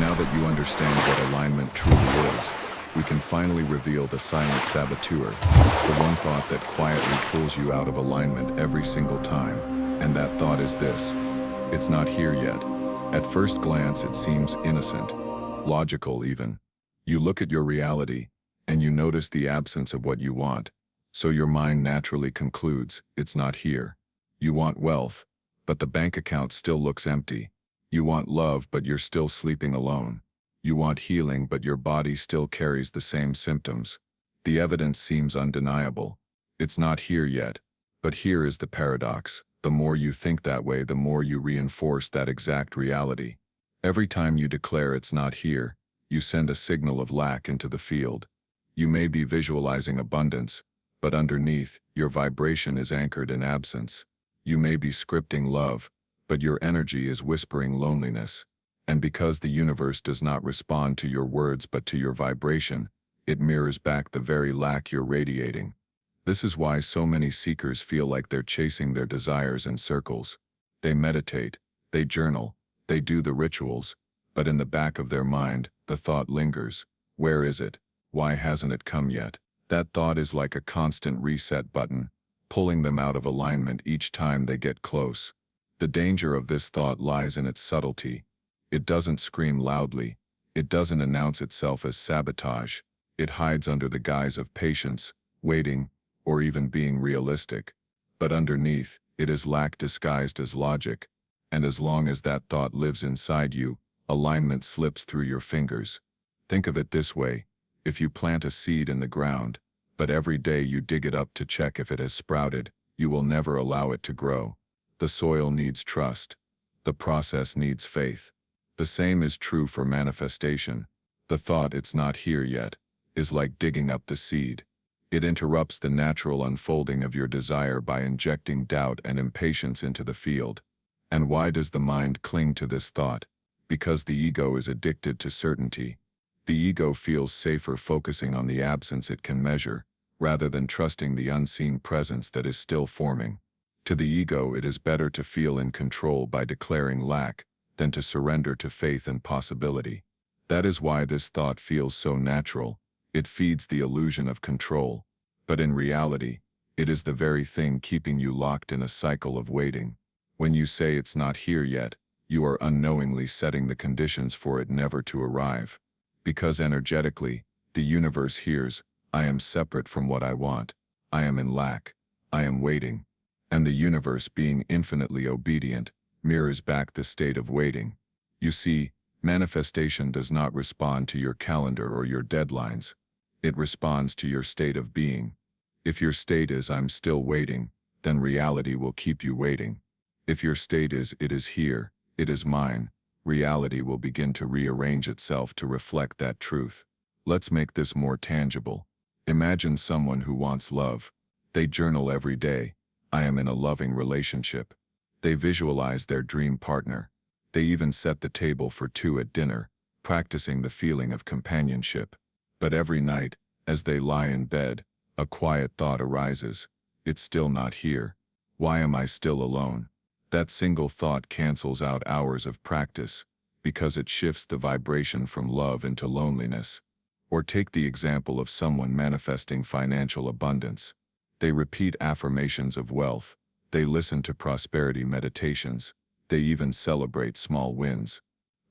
Now that you understand what alignment truly is, we can finally reveal the silent saboteur, the one thought that quietly pulls you out of alignment every single time. And that thought is this: it's not here yet. At first glance, it seems innocent, logical even. You look at your reality, and you notice the absence of what you want, so your mind naturally concludes it's not here. You want wealth, but the bank account still looks empty. You want love, but you're still sleeping alone. You want healing, but your body still carries the same symptoms. The evidence seems undeniable. It's not here yet. But here is the paradox. The more you think that way, the more you reinforce that exact reality. Every time you declare it's not here, you send a signal of lack into the field. You may be visualizing abundance, but underneath, your vibration is anchored in absence. You may be scripting love, but your energy is whispering loneliness. And because the universe does not respond to your words but to your vibration, it mirrors back the very lack you're radiating. This is why so many seekers feel like they're chasing their desires in circles. They meditate, they journal, they do the rituals, but in the back of their mind, the thought lingers. Where is it? Why hasn't it come yet? That thought is like a constant reset button, pulling them out of alignment each time they get close. The danger of this thought lies in its subtlety. It doesn't scream loudly. It doesn't announce itself as sabotage. It hides under the guise of patience, waiting, or even being realistic. But underneath, it is lack disguised as logic. And as long as that thought lives inside you, alignment slips through your fingers. Think of it this way: if you plant a seed in the ground, but every day you dig it up to check if it has sprouted, you will never allow it to grow. The soil needs trust. The process needs faith. The same is true for manifestation. The thought "it's not here yet" is like digging up the seed. It interrupts the natural unfolding of your desire by injecting doubt and impatience into the field. And why does the mind cling to this thought? Because the ego is addicted to certainty. The ego feels safer focusing on the absence it can measure, rather than trusting the unseen presence that is still forming. To the ego, it is better to feel in control by declaring lack than to surrender to faith and possibility. That is why this thought feels so natural. It feeds the illusion of control. But in reality, it is the very thing keeping you locked in a cycle of waiting. When you say it's not here yet, you are unknowingly setting the conditions for it never to arrive. Because energetically, the universe hears, "I am separate from what I want. I am in lack. I am waiting." And the universe, being infinitely obedient, mirrors back the state of waiting. You see, manifestation does not respond to your calendar or your deadlines. It responds to your state of being. If your state is "I'm still waiting," then reality will keep you waiting. If your state is "it is here, it is mine," reality will begin to rearrange itself to reflect that truth. Let's make this more tangible. Imagine someone who wants love. They journal every day, "I am in a loving relationship." They visualize their dream partner. They even set the table for two at dinner, practicing the feeling of companionship. But every night, as they lie in bed, a quiet thought arises: "It's still not here. Why am I still alone?" That single thought cancels out hours of practice, because it shifts the vibration from love into loneliness. Or take the example of someone manifesting financial abundance. They repeat affirmations of wealth. They listen to prosperity meditations. They even celebrate small wins.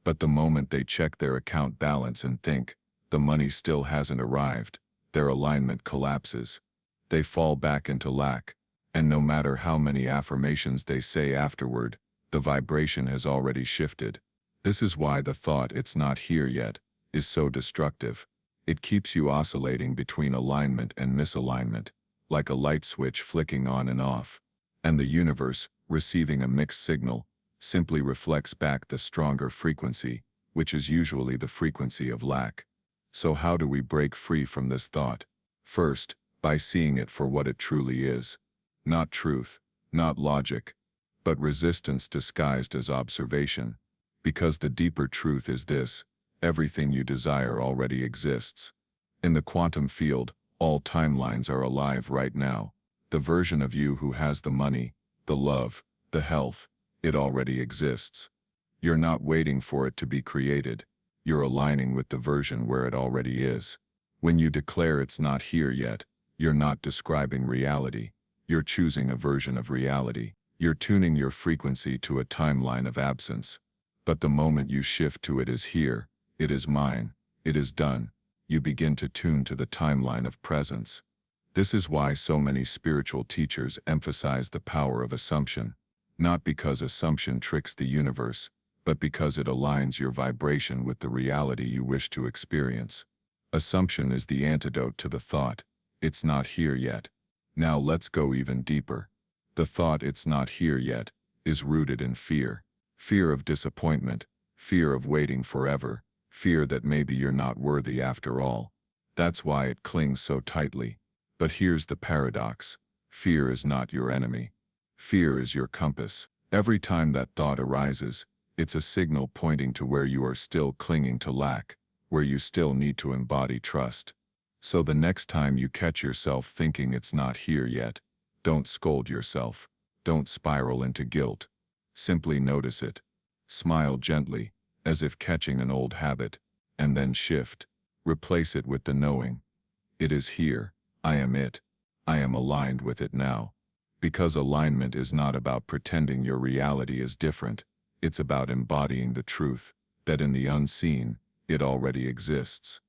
But the moment they check their account balance and think, "the money still hasn't arrived," their alignment collapses. They fall back into lack. And no matter how many affirmations they say afterward, the vibration has already shifted. This is why the thought "it's not here yet" is so destructive. It keeps you oscillating between alignment and misalignment, like a light switch flicking on and off. And the universe, receiving a mixed signal, simply reflects back the stronger frequency, which is usually the frequency of lack. So how do we break free from this thought? First, by seeing it for what it truly is. Not truth, not logic, but resistance disguised as observation. Because the deeper truth is this: everything you desire already exists. In the quantum field, all timelines are alive right now. The version of you who has the money, the love, the health, it already exists. You're not waiting for it to be created. you're aligning with the version where it already is. When you declare it's not here yet, you're not describing reality. You're choosing a version of reality. You're tuning your frequency to a timeline of absence. But the moment you shift to it is here, it is mine, it is done, you begin to tune to the timeline of presence. This is why so many spiritual teachers emphasize the power of assumption. Not because assumption tricks the universe, but because it aligns your vibration with the reality you wish to experience. Assumption is the antidote to the thought, "It's not here yet." Now let's go even deeper. The thought, "It's not here yet," is rooted in fear. Fear of disappointment, fear of waiting forever, fear that maybe you're not worthy after all. That's why it clings so tightly. But here's the paradox. Fear is not your enemy. Fear is your compass. Every time that thought arises, it's a signal pointing to where you are still clinging to lack, where you still need to embody trust. So the next time you catch yourself thinking it's not here yet, don't scold yourself. Don't spiral into guilt. Simply notice it. Smile gently, as if catching an old habit, and then shift. Replace it with the knowing. It is here. I am it. I am aligned with it now. Because alignment is not about pretending your reality is different. It's about embodying the truth, that in the unseen, it already exists.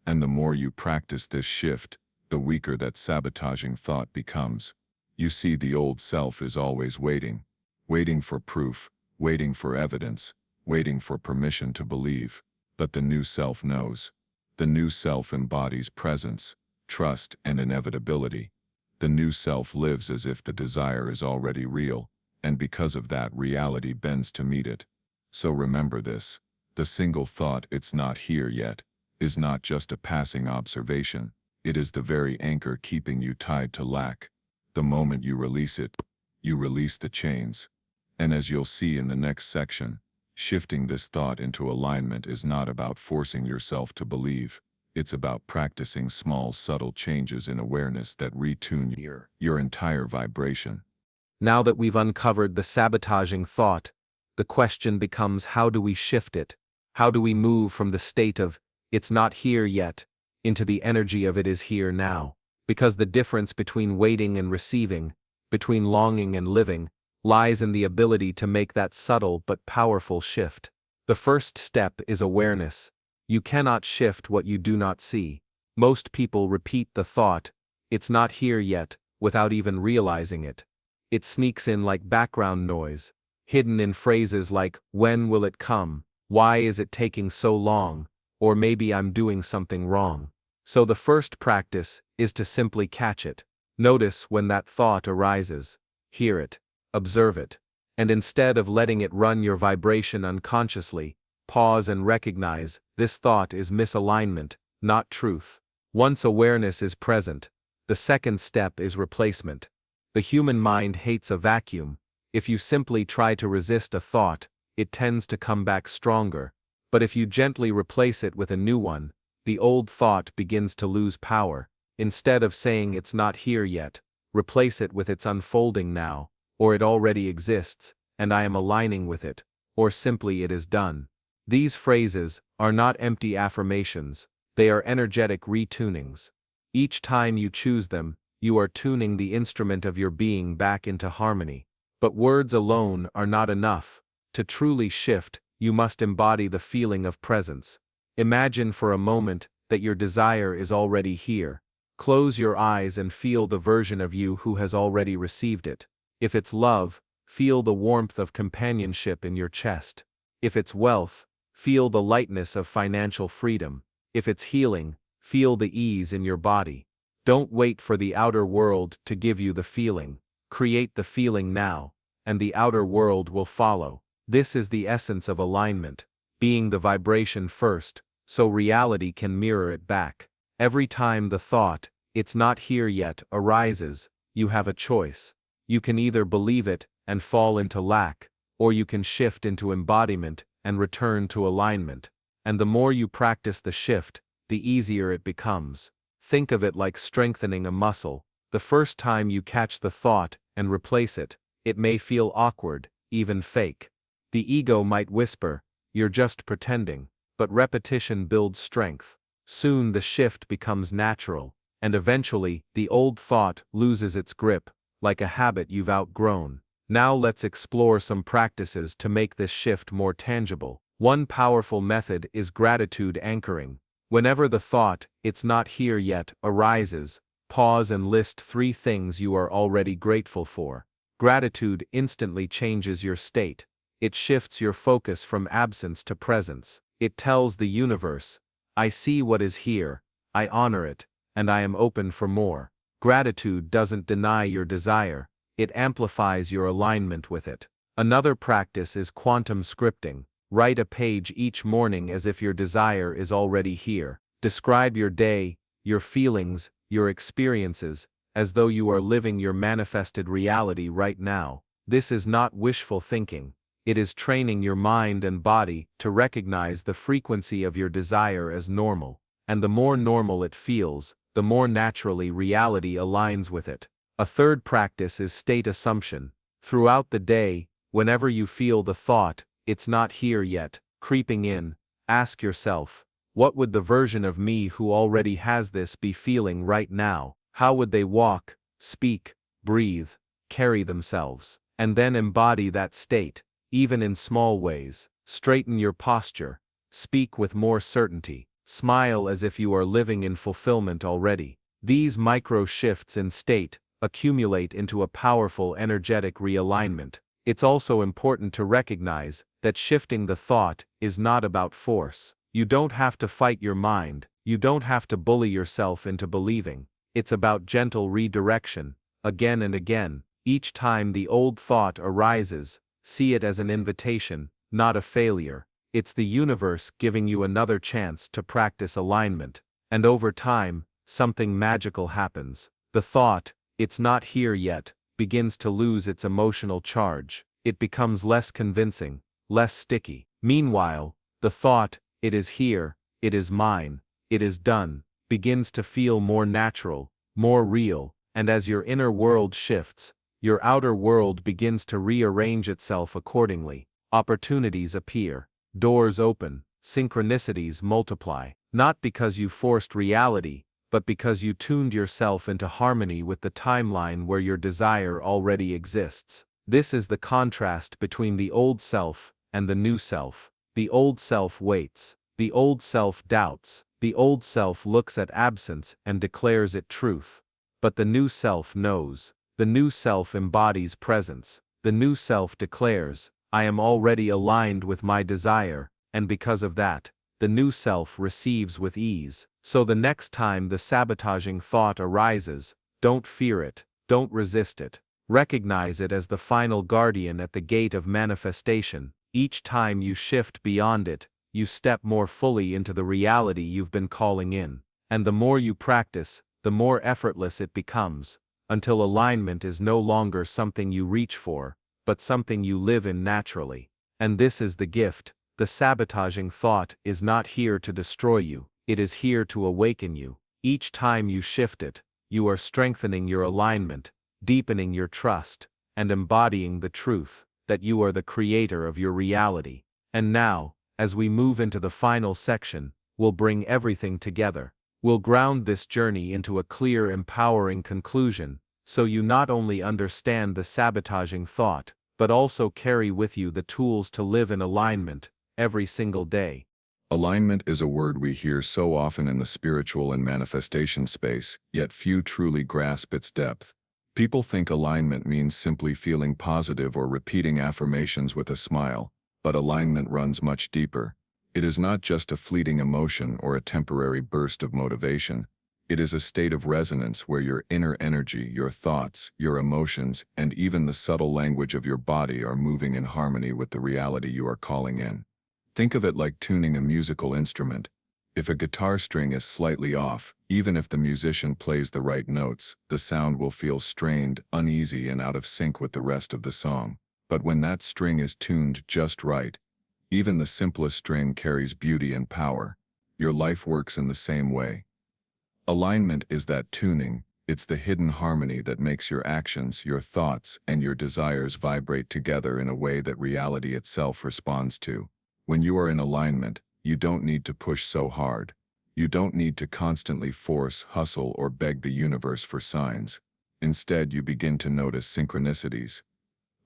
And the more you practice this shift, the weaker that sabotaging thought becomes. You see, the old self is always waiting. Waiting for proof, waiting for evidence, waiting for permission to believe. But the new self knows. The new self embodies presence, trust, and inevitability. The new self lives as if the desire is already real, and because of that, reality bends to meet it. So remember this. The single thought, "It's not here yet," is not just a passing observation. It is the very anchor keeping you tied to lack. The moment you release it, you release the chains. And as you'll see in the next section, shifting this thought into alignment is not about forcing yourself to believe. It's about practicing small, subtle changes in awareness that retune your entire vibration. Now that we've uncovered the sabotaging thought, the question becomes, how do we shift it? How do we move from the state of "it's not here yet" into the energy of "it is here now"? Because the difference between waiting and receiving, between longing and living, lies in the ability to make that subtle but powerful shift. The first step is awareness. You cannot shift what you do not see. Most people repeat the thought, "it's not here yet," without even realizing it. It sneaks in like background noise, hidden in phrases like, "When will it come? Why is it taking so long?" Or "maybe I'm doing something wrong." So the first practice is to simply catch it. Notice when that thought arises. Hear it. Observe it. And instead of letting it run your vibration unconsciously, pause and recognize this thought is misalignment, not truth. Once awareness is present, the second step is replacement. The human mind hates a vacuum. If you simply try to resist a thought, it tends to come back stronger. But if you gently replace it with a new one, the old thought begins to lose power. Instead of saying "it's not here yet," replace it with "it's unfolding now," or "it already exists, and I am aligning with it," or simply "it is done." These phrases are not empty affirmations, they are energetic retunings. Each time you choose them, you are tuning the instrument of your being back into harmony. But words alone are not enough. To truly shift, you must embody the feeling of presence. Imagine for a moment that your desire is already here. Close your eyes and feel the version of you who has already received it. If it's love, feel the warmth of companionship in your chest. If it's wealth, feel the lightness of financial freedom. If it's healing, feel the ease in your body. Don't wait for the outer world to give you the feeling. Create the feeling now, and the outer world will follow. This is the essence of alignment, being the vibration first, so reality can mirror it back. Every time the thought, "it's not here yet," arises, you have a choice. You can either believe it and fall into lack, or you can shift into embodiment and return to alignment. And the more you practice the shift, the easier it becomes. Think of it like strengthening a muscle. The first time you catch the thought and replace it, it may feel awkward, even fake. The ego might whisper, "You're just pretending." but repetition builds strength. Soon the shift becomes natural, and eventually, the old thought loses its grip, like a habit you've outgrown. Now let's explore some practices to make this shift more tangible. One powerful method is gratitude anchoring. Whenever the thought, "it's not here yet," arises, pause and list 3 things you are already grateful for. Gratitude instantly changes your state. It shifts your focus from absence to presence. It tells the universe, "I see what is here, I honor it, and I am open for more." Gratitude doesn't deny your desire, it amplifies your alignment with it. Another practice is quantum scripting. Write a page each morning as if your desire is already here. Describe your day, your feelings, your experiences, as though you are living your manifested reality right now. This is not wishful thinking. It is training your mind and body to recognize the frequency of your desire as normal. And the more normal it feels, the more naturally reality aligns with it. A third practice is state assumption. Throughout the day, whenever you feel the thought, "it's not here yet," creeping in, ask yourself, what would the version of me who already has this be feeling right now? How would they walk, speak, breathe, carry themselves? And then embody that state, even in small ways. Straighten your posture, speak with more certainty, smile as if you are living in fulfillment already. These micro shifts in state accumulate into a powerful energetic realignment. It's also important to recognize that shifting the thought is not about force. You don't have to fight your mind, you don't have to bully yourself into believing. It's about gentle redirection, again and again. Each time the old thought arises, see it as an invitation, not a failure. It's the universe giving you another chance to practice alignment. And over time, something magical happens. The thought, "it's not here yet," begins to lose its emotional charge. It becomes less convincing, less sticky. Meanwhile, the thought, "it is here, it is mine, it is done," begins to feel more natural, more real, and as your inner world shifts, your outer world begins to rearrange itself accordingly. Opportunities appear, doors open, synchronicities multiply, not because you forced reality, but because you tuned yourself into harmony with the timeline where your desire already exists. This is the contrast between the old self and the new self. The old self waits, the old self doubts, the old self looks at absence and declares it truth. But the new self knows, the new self embodies presence, the new self declares, "I am already aligned with my desire," and because of that, the new self receives with ease. So the next time the sabotaging thought arises, don't fear it, don't resist it. Recognize it as the final guardian at the gate of manifestation. Each time you shift beyond it, you step more fully into the reality you've been calling in. And the more you practice, the more effortless it becomes, until alignment is no longer something you reach for, but something you live in naturally. And this is the gift. The sabotaging thought is not here to destroy you, it is here to awaken you. Each time you shift it, you are strengthening your alignment, deepening your trust, and embodying the truth that you are the creator of your reality. And now, as we move into the final section, we'll bring everything together. We'll ground this journey into a clear, empowering conclusion, so you not only understand the sabotaging thought, but also carry with you the tools to live in alignment every single day. Alignment is a word we hear so often in the spiritual and manifestation space, yet few truly grasp its depth. People think alignment means simply feeling positive or repeating affirmations with a smile, but alignment runs much deeper. It is not just a fleeting emotion or a temporary burst of motivation. It is a state of resonance where your inner energy, your thoughts, your emotions, and even the subtle language of your body are moving in harmony with the reality you are calling in. Think of it like tuning a musical instrument. If a guitar string is slightly off, even if the musician plays the right notes, the sound will feel strained, uneasy, and out of sync with the rest of the song. But when that string is tuned just right, even the simplest string carries beauty and power. Your life works in the same way. Alignment is that tuning. It's the hidden harmony that makes your actions, your thoughts, and your desires vibrate together in a way that reality itself responds to. When you are in alignment, you don't need to push so hard. You don't need to constantly force, hustle, or beg the universe for signs. Instead, you begin to notice synchronicities.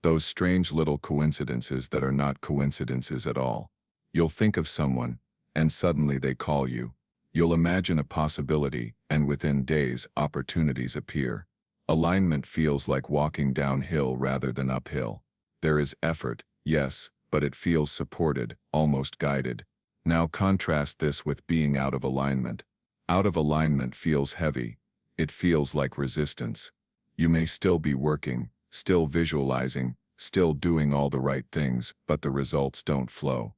Those strange little coincidences that are not coincidences at all. You'll think of someone, and suddenly they call you. You'll imagine a possibility, and within days, opportunities appear. Alignment feels like walking downhill rather than uphill. There is effort, yes, but it feels supported, almost guided. Now contrast this with being out of alignment. Out of alignment feels heavy. It feels like resistance. You may still be working, still visualizing, still doing all the right things, but the results don't flow.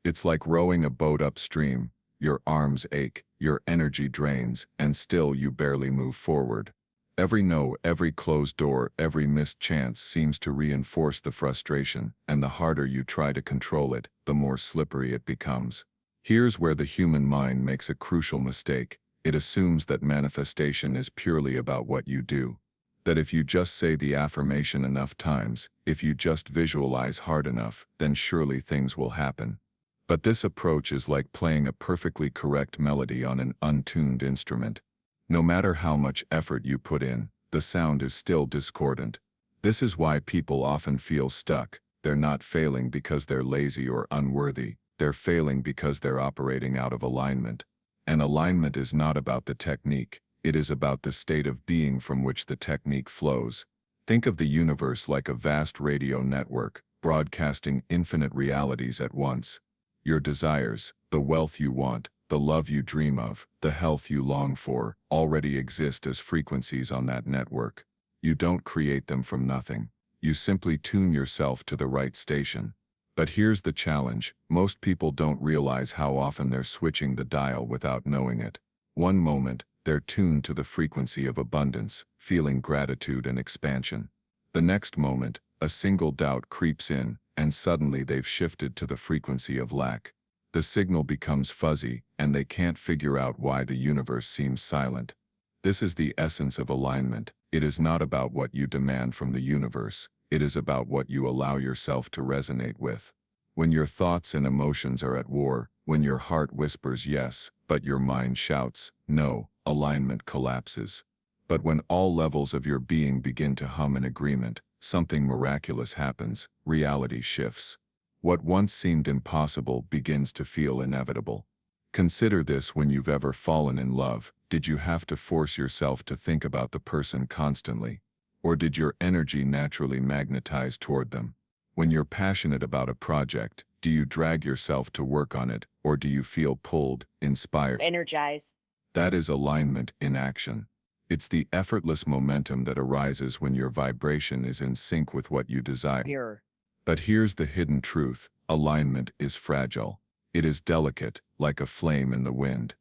It's like rowing a boat upstream. Your arms ache, your energy drains, and still you barely move forward. Every no, every closed door, every missed chance seems to reinforce the frustration, and the harder you try to control it, the more slippery it becomes. Here's where the human mind makes a crucial mistake. It assumes that manifestation is purely about what you do. That if you just say the affirmation enough times, if you just visualize hard enough, then surely things will happen. But this approach is like playing a perfectly correct melody on an untuned instrument. No matter how much effort you put in, the sound is still discordant. This is why people often feel stuck. They're not failing because they're lazy or unworthy. They're failing because they're operating out of alignment. And alignment is not about the technique. It is about the state of being from which the technique flows. Think of the universe like a vast radio network, broadcasting infinite realities at once. Your desires, the wealth you want, the love you dream of, the health you long for, already exist as frequencies on that network. You don't create them from nothing. You simply tune yourself to the right station. But here's the challenge: most people don't realize how often they're switching the dial without knowing it. One moment, they're tuned to the frequency of abundance, feeling gratitude and expansion. The next moment, a single doubt creeps in, and suddenly they've shifted to the frequency of lack. The signal becomes fuzzy, and they can't figure out why the universe seems silent. This is the essence of alignment. It is not about what you demand from the universe. It is about what you allow yourself to resonate with. When your thoughts and emotions are at war, when your heart whispers yes, but your mind shouts no, alignment collapses. But when all levels of your being begin to hum in agreement, something miraculous happens. Reality shifts. What once seemed impossible begins to feel inevitable. Consider this: when you've ever fallen in love, did you have to force yourself to think about the person constantly? Or did your energy naturally magnetize toward them? When you're passionate about a project, do you drag yourself to work on it, or do you feel pulled, inspired, energize? That is alignment in action. It's the effortless momentum that arises when your vibration is in sync with what you desire. Here. But here's the hidden truth: alignment is fragile. It is delicate, like a flame in the wind.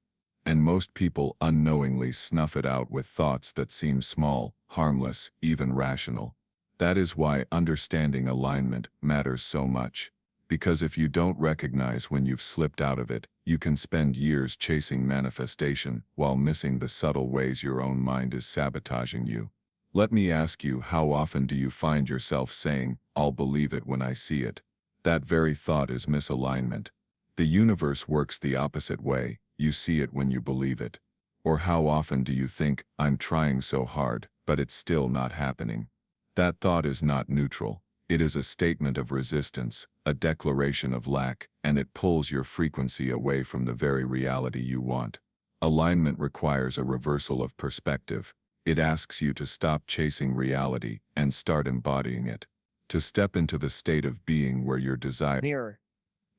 And most people unknowingly snuff it out with thoughts that seem small, harmless, even rational. That is why understanding alignment matters so much. Because if you don't recognize when you've slipped out of it, you can spend years chasing manifestation while missing the subtle ways your own mind is sabotaging you. Let me ask you, how often do you find yourself saying, "I'll believe it when I see it"? That very thought is misalignment. The universe works the opposite way. You see it when you believe it. Or how often do you think, "I'm trying so hard, but it's still not happening"? That thought is not neutral. It is a statement of resistance, a declaration of lack, and it pulls your frequency away from the very reality you want. Alignment requires a reversal of perspective. It asks you to stop chasing reality and start embodying it. To step into the state of being where your desire Mirror.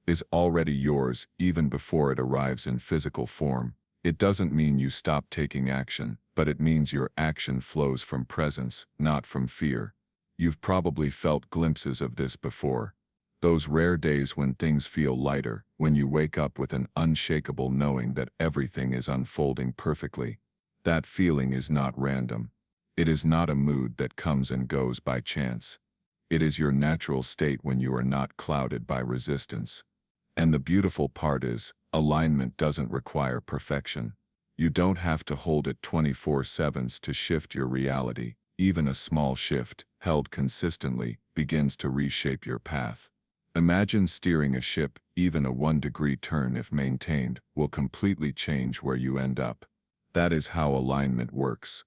is already yours even before it arrives in physical form. It doesn't mean you stop taking action, but it means your action flows from presence, not from fear. You've probably felt glimpses of this before. Those rare days when things feel lighter, when you wake up with an unshakable knowing that everything is unfolding perfectly. That feeling is not random. It is not a mood that comes and goes by chance. It is your natural state when you are not clouded by resistance. And the beautiful part is, alignment doesn't require perfection. You don't have to hold it 24/7 to shift your reality. Even a small shift, held consistently, begins to reshape your path. Imagine steering a ship. Even a 1-degree turn, if maintained, will completely change where you end up. That is how alignment works.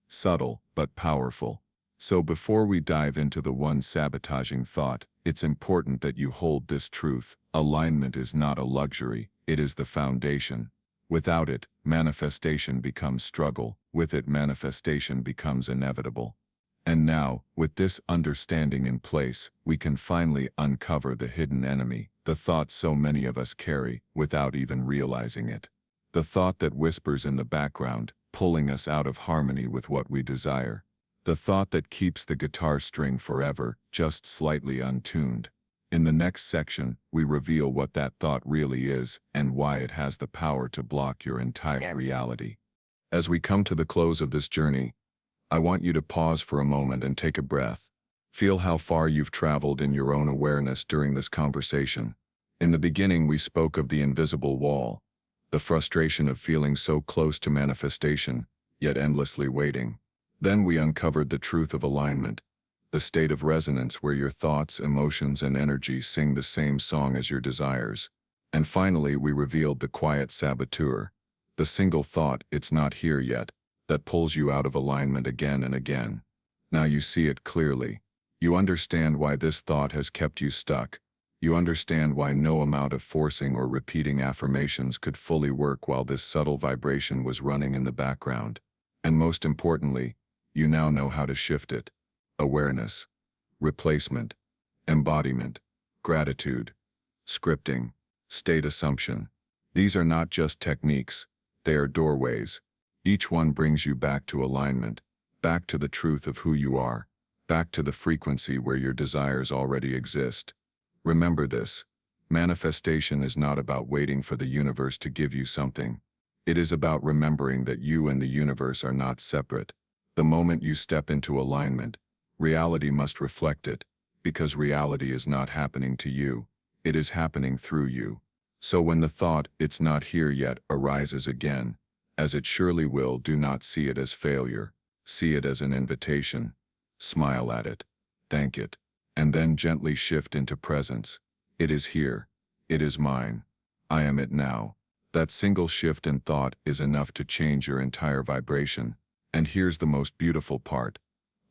Subtle, but powerful. So before we dive into the one sabotaging thought, it's important that you hold this truth. Alignment is not a luxury, it is the foundation. Without it, manifestation becomes struggle. With it, manifestation becomes inevitable. And now, with this understanding in place, we can finally uncover the hidden enemy, the thought so many of us carry, without even realizing it. The thought that whispers in the background, pulling us out of harmony with what we desire. The thought that keeps the guitar string forever, just slightly untuned. In the next section, we reveal what that thought really is and why it has the power to block your entire reality. As we come to the close of this journey, I want you to pause for a moment and take a breath. Feel how far you've traveled in your own awareness during this conversation. In the beginning, we spoke of the invisible wall, the frustration of feeling so close to manifestation, yet endlessly waiting. Then we uncovered the truth of alignment, the state of resonance where your thoughts, emotions, and energy sing the same song as your desires. And finally, we revealed the quiet saboteur, the single thought, "It's not here yet," that pulls you out of alignment again and again. Now you see it clearly. You understand why this thought has kept you stuck. You understand why no amount of forcing or repeating affirmations could fully work while this subtle vibration was running in the background. And most importantly, you now know how to shift it. Awareness, replacement, embodiment, gratitude, scripting, state assumption. These are not just techniques, they are doorways. Each one brings you back to alignment, back to the truth of who you are, back to the frequency where your desires already exist. Remember this: manifestation is not about waiting for the universe to give you something. It is about remembering that you and the universe are not separate. The moment you step into alignment, reality must reflect it, because reality is not happening to you, it is happening through you. So when the thought, "It's not here yet," arises again, as it surely will, do not see it as failure. See it as an invitation. Smile at it, thank it, and then gently shift into presence. It is here. It is mine. I am it now. That single shift in thought is enough to change your entire vibration. And here's the most beautiful part.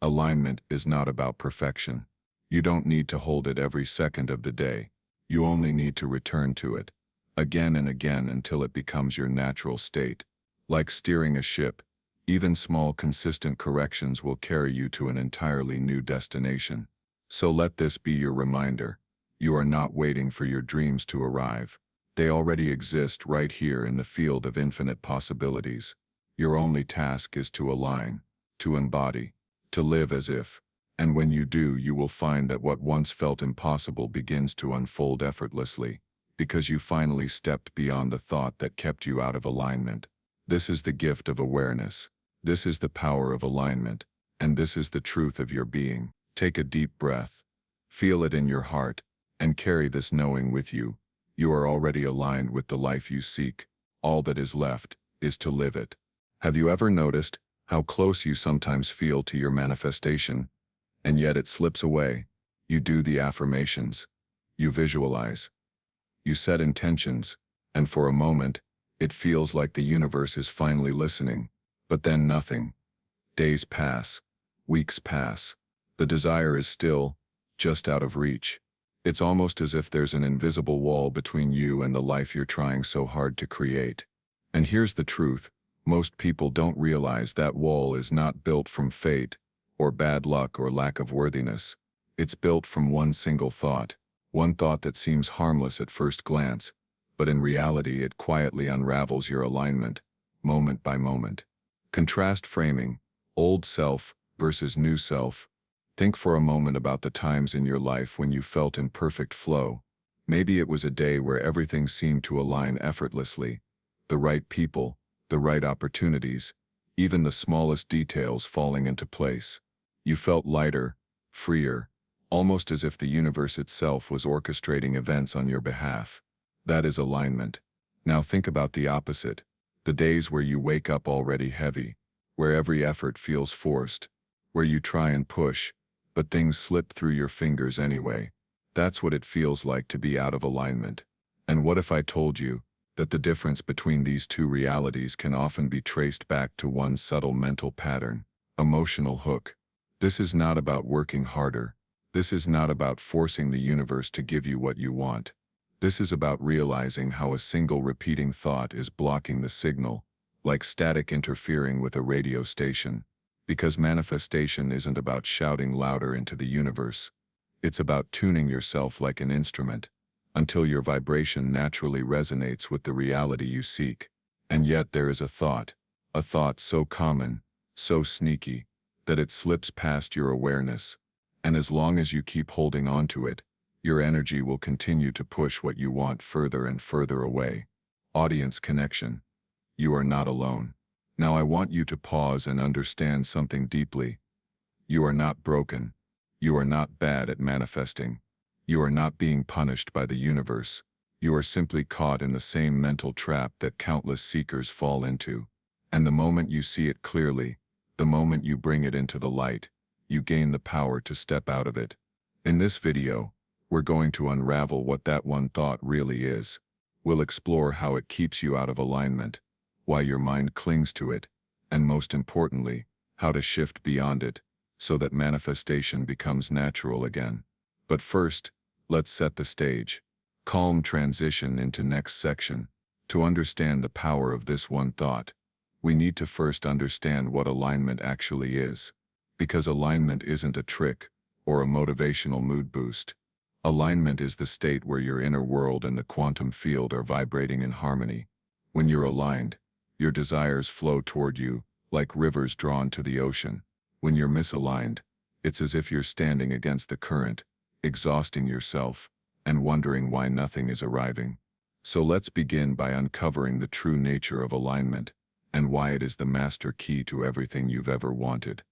Alignment is not about perfection. You don't need to hold it every second of the day. You only need to return to it, again and again, until it becomes your natural state. Like steering a ship, even small consistent corrections will carry you to an entirely new destination. So let this be your reminder. You are not waiting for your dreams to arrive. They already exist right here in the field of infinite possibilities. Your only task is to align, to embody, to live as if. And when you do, you will find that what once felt impossible begins to unfold effortlessly, because you finally stepped beyond the thought that kept you out of alignment. This is the gift of awareness. This is the power of alignment. And this is the truth of your being. Take a deep breath. Feel it in your heart, and carry this knowing with you. You are already aligned with the life you seek. All that is left is to live it. Have you ever noticed how close you sometimes feel to your manifestation, and yet it slips away? You do the affirmations. You visualize. You set intentions, and for a moment, it feels like the universe is finally listening. But then nothing. Days pass. Weeks pass. The desire is still, just out of reach. It's almost as if there's an invisible wall between you and the life you're trying so hard to create. And here's the truth. Most people don't realize that wall is not built from fate, or bad luck, or lack of worthiness. It's built from one single thought. One thought that seems harmless at first glance, but in reality it quietly unravels your alignment, moment by moment. Contrast framing, old self versus new self. Think for a moment about the times in your life when you felt in perfect flow. Maybe it was a day where everything seemed to align effortlessly. The right people, the right opportunities, even the smallest details falling into place. You felt lighter, freer, almost as if the universe itself was orchestrating events on your behalf. That is alignment. Now think about the opposite. The days where you wake up already heavy, where every effort feels forced, where you try and push, but things slip through your fingers anyway. That's what it feels like to be out of alignment. And what if I told you that the difference between these two realities can often be traced back to one subtle mental pattern: emotional hook. This is not about working harder. This is not about forcing the universe to give you what you want. This is about realizing how a single repeating thought is blocking the signal, like static interfering with a radio station. Because manifestation isn't about shouting louder into the universe. It's about tuning yourself like an instrument, until your vibration naturally resonates with the reality you seek. And yet there is a thought so common, so sneaky, that it slips past your awareness. And as long as you keep holding on to it, your energy will continue to push what you want further and further away. Audience connection. You are not alone. Now I want you to pause and understand something deeply. You are not broken. You are not bad at manifesting. You are not being punished by the universe. You are simply caught in the same mental trap that countless seekers fall into. And the moment you see it clearly, the moment you bring it into the light, you gain the power to step out of it. In this video, we're going to unravel what that one thought really is. We'll explore how it keeps you out of alignment, why your mind clings to it, and most importantly, how to shift beyond it, so that manifestation becomes natural again. But first, let's set the stage. Calm transition into next section. To understand the power of this one thought, we need to first understand what alignment actually is. Because alignment isn't a trick or a motivational mood boost. Alignment is the state where your inner world and the quantum field are vibrating in harmony. When you're aligned, your desires flow toward you like rivers drawn to the ocean. When you're misaligned, it's as if you're standing against the current, exhausting yourself, and wondering why nothing is arriving. So let's begin by uncovering the true nature of alignment, and why it is the master key to everything you've ever wanted.